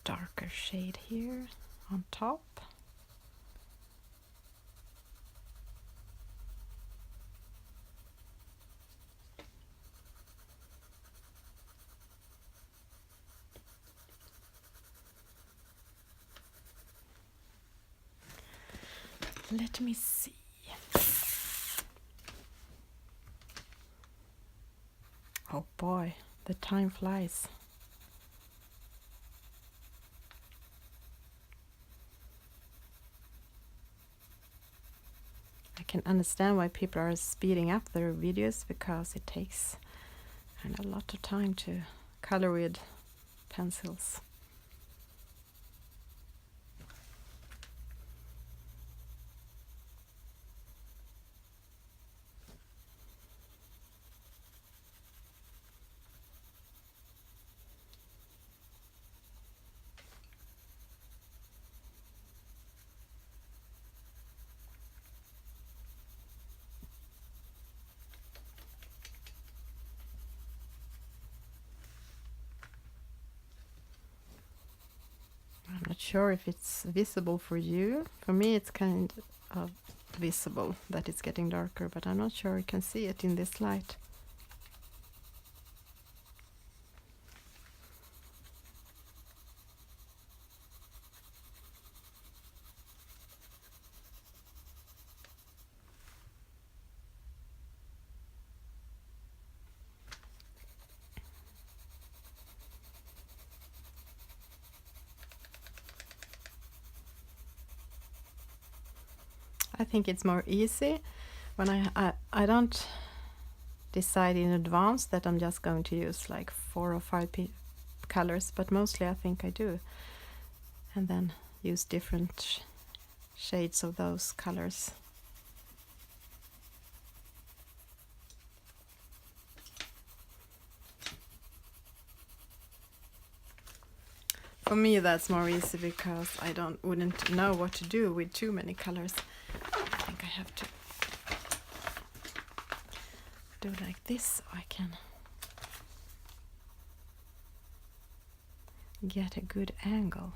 darker shade here on top. Let me see. Oh boy, the time flies. I can understand why people are speeding up their videos because it takes kind of a lot of time to color with pencils. not sure if it's visible for you. For me it's kind of visible that it's getting darker, but I'm not sure you can see it in this light. I think it's more easy when I don't decide in advance that I'm just going to use like 4 or 5 colors, but mostly I think I do, and then use different shades of those colors. For me that's more easy because I wouldn't know what to do with too many colors. I think I have to do like this so I can get a good angle.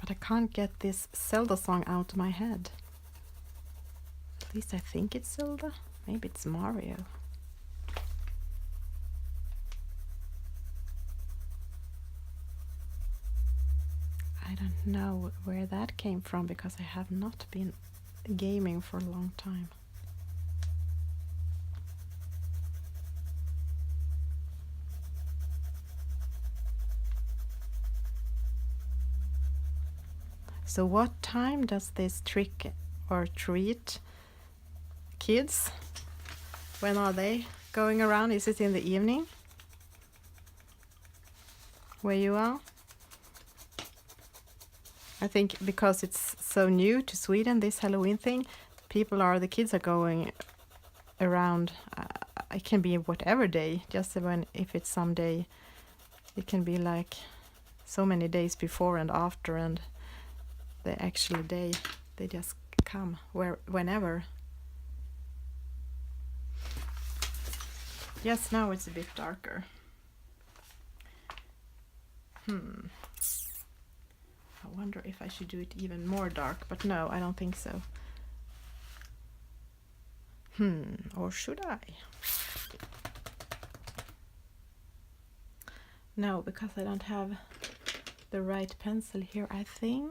But I can't get this Zelda song out of my head. At least I think it's Zelda. Maybe it's Mario. I don't know where that came from because I have not been gaming for a long time. So what time does this trick or treat kids? When are they going around? Is it in the evening where you are? I think because it's so new to Sweden, this Halloween thing, the kids are going around. It can be whatever day, just if it's some day, it can be like so many days before and after, and the actual day they just come whenever. Yes, now it's a bit darker. I wonder if I should do it even more dark, but no, I don't think so. Or should I? No, because I don't have the right pencil here, I think.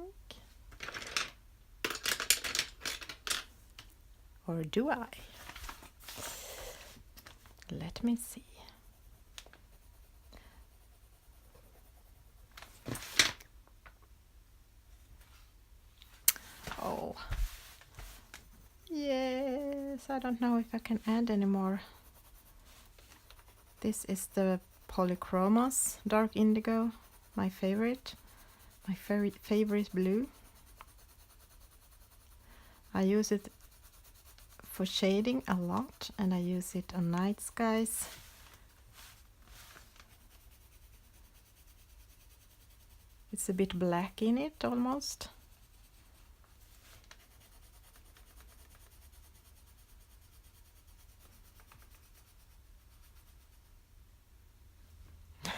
Or do I? Let me see. Oh. Yes, I don't know if I can add any more. This is the Polychromos Dark Indigo, my favorite blue. I use it for shading a lot, and I use it on night skies. It's a bit black in it almost.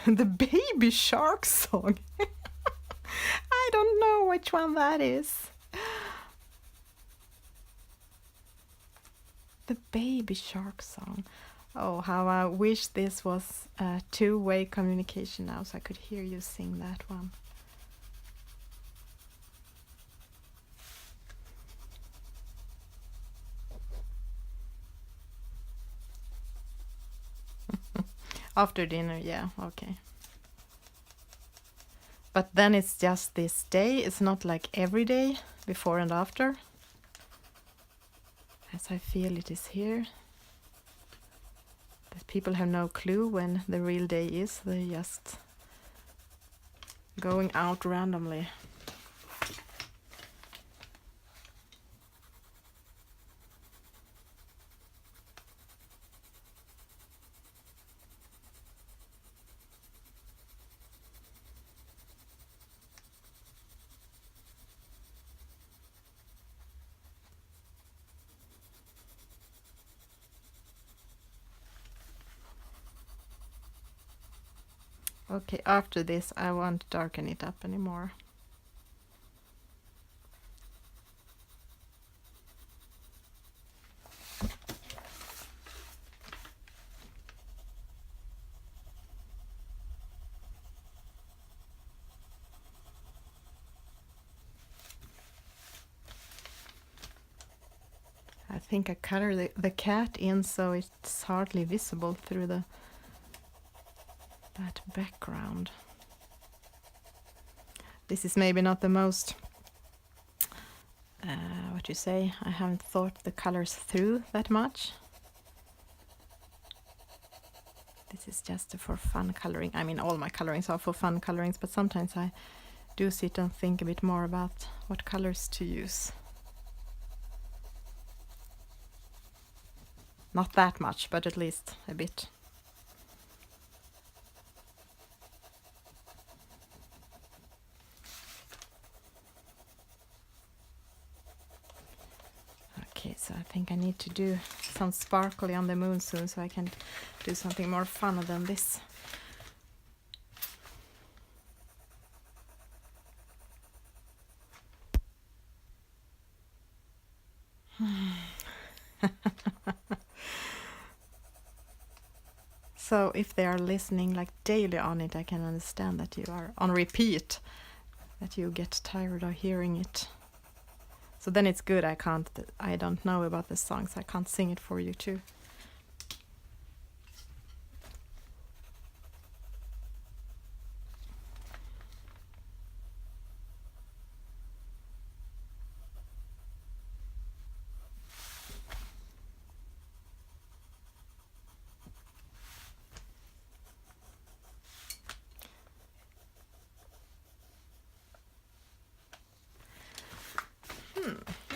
The Baby Shark song. I don't know which one that is. The Baby Shark song. Oh, how I wish this was a two-way communication now, so I could hear you sing that one. After dinner, yeah, okay. But then it's just this day, it's not like every day, before and after. As I feel it is here. That people have no clue when the real day is, they're just going out randomly. Okay, after this I won't darken it up anymore. I think I color the cat in so it's hardly visible through that background. This is maybe not the most, what you say, I haven't thought the colors through that much. This is just for fun coloring. I mean, all my colorings are for fun colorings, but sometimes I do sit and think a bit more about what colors to use. Not that much, but at least a bit. Okay, so I think I need to do some sparkly on the moon soon so I can do something more fun than this. So if they are listening like daily on it, I can understand that you are on repeat, that you get tired of hearing it. So then it's good I don't know about the songs, I can't sing it for you too.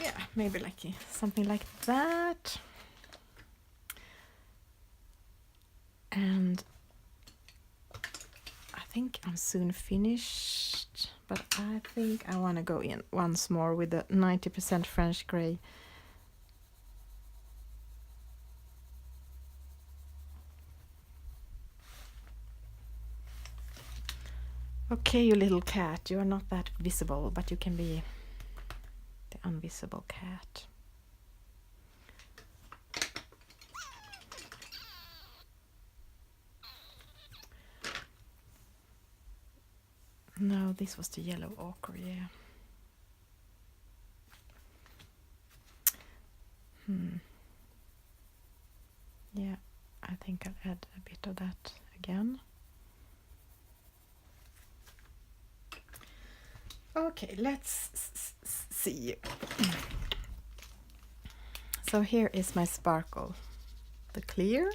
Yeah, maybe like something like that. And I think I'm soon finished, but I think I want to go in once more with the 90% French grey. Okay, you little cat, you are not that visible, but you can be the invisible cat. No, this was the yellow ochre, yeah. Yeah, I think I'll add a bit of that again. Okay, let's see. So here is my sparkle, the clear.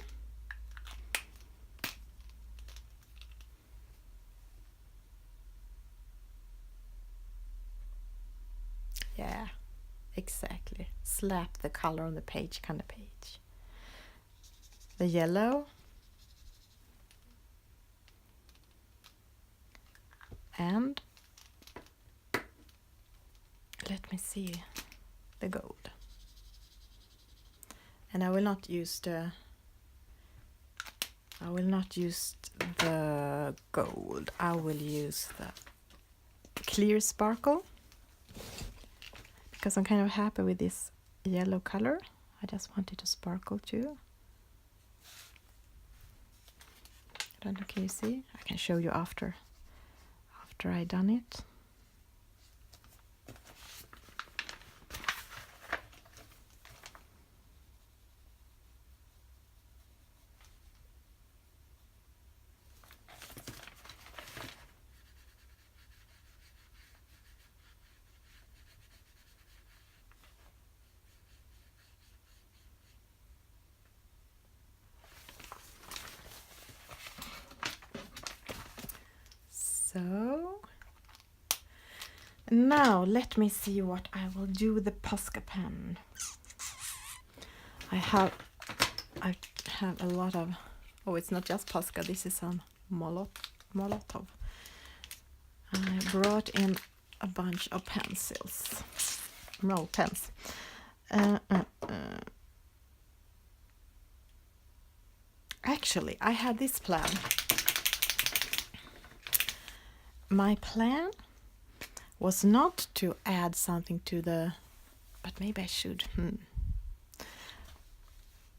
Yeah, exactly. Slap the color on the page, kind of page. The yellow. And let me see, the gold. And I will not use the gold. I will use the clear sparkle because I'm kind of happy with this yellow color. I just want it to sparkle too. I don't know, can you see? I can show you after I done it. So now let me see what I will do with the Posca pen. I have a lot of, oh, it's not just Posca, this is some Molotov. I brought in a bunch of pencils. No, pens. Actually, I had this plan. my plan was not to add something to the, but maybe I should.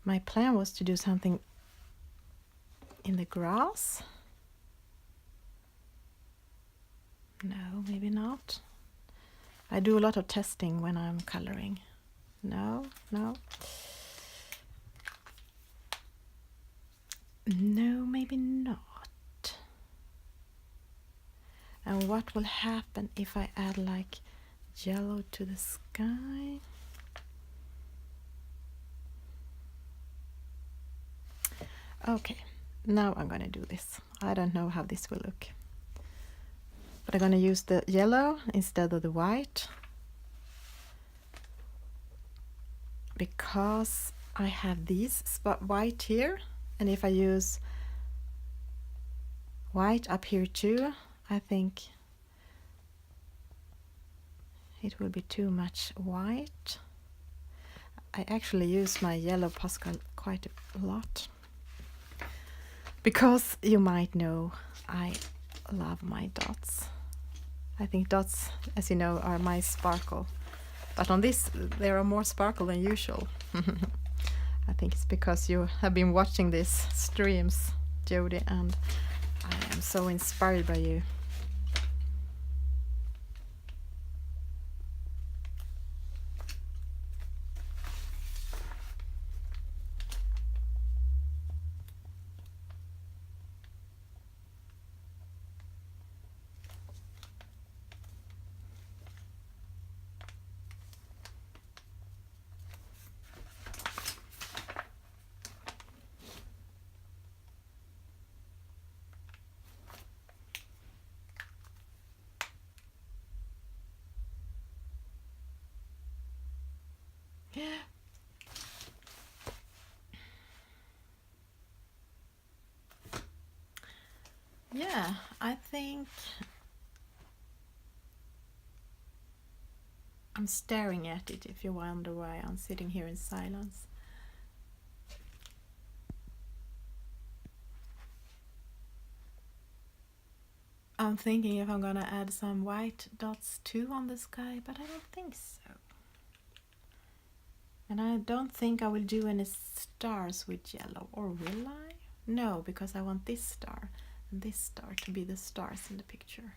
My plan was to do something in the grass. No, maybe not. I do a lot of testing when I'm coloring. No. No, maybe not. And what will happen if I add like yellow to the sky? Okay, now I'm gonna do this. I don't know how this will look. But I'm gonna use the yellow instead of the white, because I have these white here, and if I use white up here too, I think it will be too much white. I actually use my yellow Pascal quite a lot, because you might know I love my dots. I think dots, as you know, are my sparkle. But on this, there are more sparkle than usual. I think it's because you have been watching these streams, Jody, and I am so inspired by you. Yeah, I think I'm staring at it, if you wonder why I'm sitting here in silence. I'm thinking if I'm gonna add some white dots too on the sky, but I don't think so. And I don't think I will do any stars with yellow, or will I? No, because I want this star and this star to be the stars in the picture.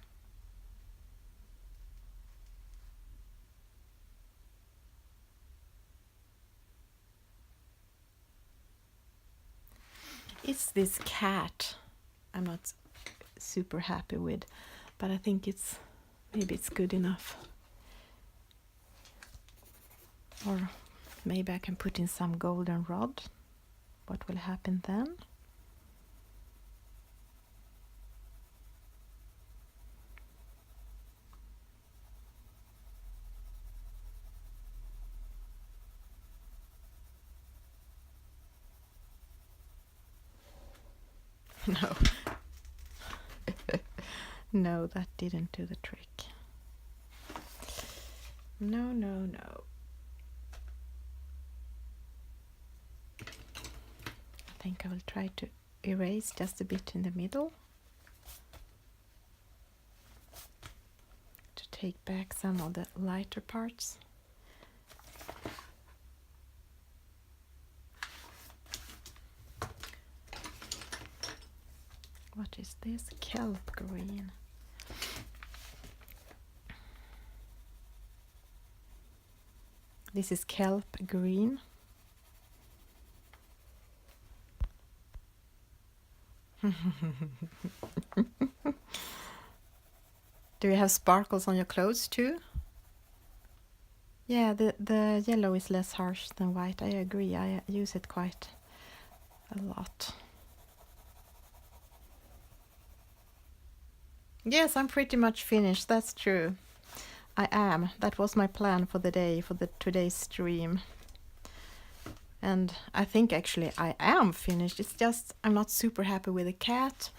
It's this cat I'm not super happy with, but I think maybe it's good enough. Or maybe I can put in some golden rod. What will happen then? No. No, that didn't do the trick. No. I think I will try to erase just a bit in the middle to take back some of the lighter parts. What is this? Kelp green. This is kelp green. Do you have sparkles on your clothes too? Yeah, the yellow is less harsh than white. I agree. I use it quite a lot. Yes, I'm pretty much finished. That's true. I am. That was my plan for the day, for today's stream. And I think actually I am finished. It's just I'm not super happy with the cat.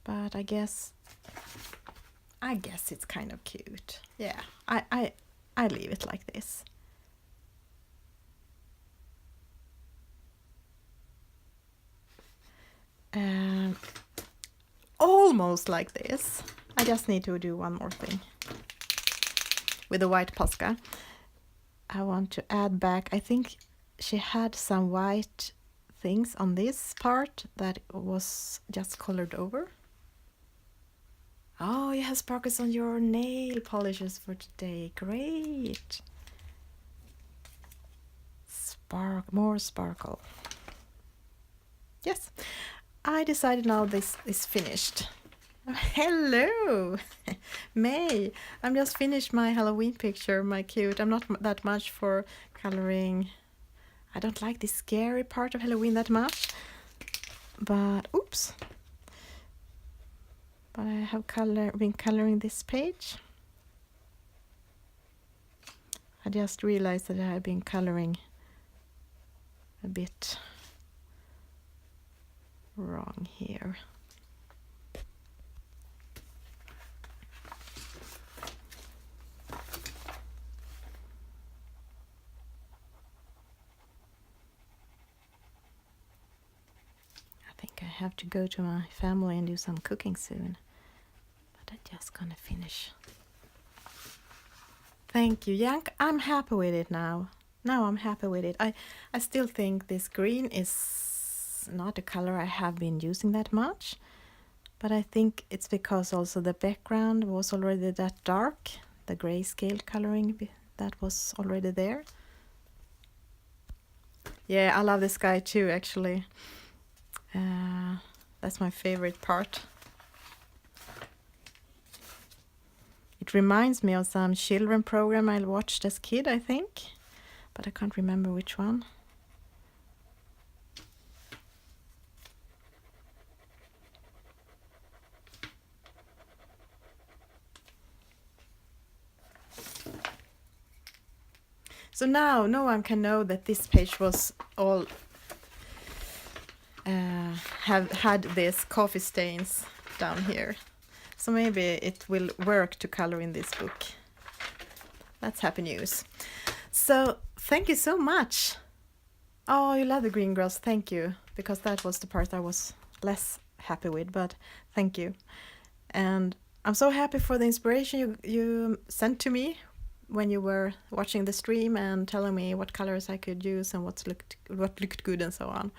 But I guess it's kind of cute. Yeah, I leave it like this. almost like this. I just need to do one more thing. With the white Posca, I want to add back, I think she had some white things on this part that was just colored over. Oh, you have sparkles on your nail polishes for today. Great. More sparkle. Yes, I decided now this is finished. Hello, May. I'm just finished my Halloween picture, my cute. I'm not that much for coloring. I don't like the scary part of Halloween that much. But, oops. But I have been coloring this page. I just realized that I have been coloring a bit wrong here. I think I have to go to my family and do some cooking soon. But I'm just gonna finish. Thank you, Yank. I'm happy with it now. Now I'm happy with it. I still think this green is not a color I have been using that much, but I think it's because also the background was already that dark, the grayscale coloring that was already there. Yeah, I love the sky too, actually. That's my favorite part. It reminds me of some children program I watched as kid, I think, but I can't remember which one. So now no one can know that this page was all have had these coffee stains down here. So maybe it will work to color in this book. That's happy news. So thank you so much. Oh, you love the green grass. Thank you. Because that was the part I was less happy with, but thank you. And I'm so happy for the inspiration you sent to me when you were watching the stream and telling me what colors I could use and what looked good and so on.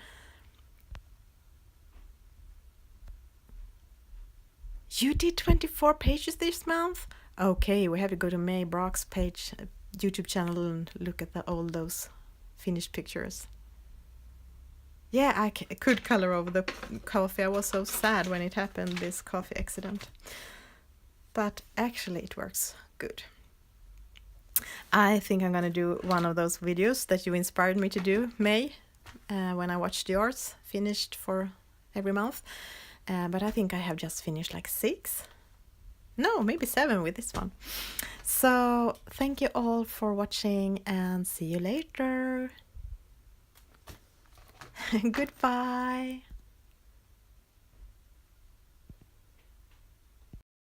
You did 24 pages this month? Okay, we have to go to May Brock's page, YouTube channel, and look at all those finished pictures. Yeah, I could color over the coffee. I was so sad when it happened, this coffee accident. But actually it works good. I think I'm gonna do one of those videos that you inspired me to do, May, when I watched yours, finished for every month. But I think I have just finished like 6. No, maybe 7 with this one. So thank you all for watching and see you later. Goodbye.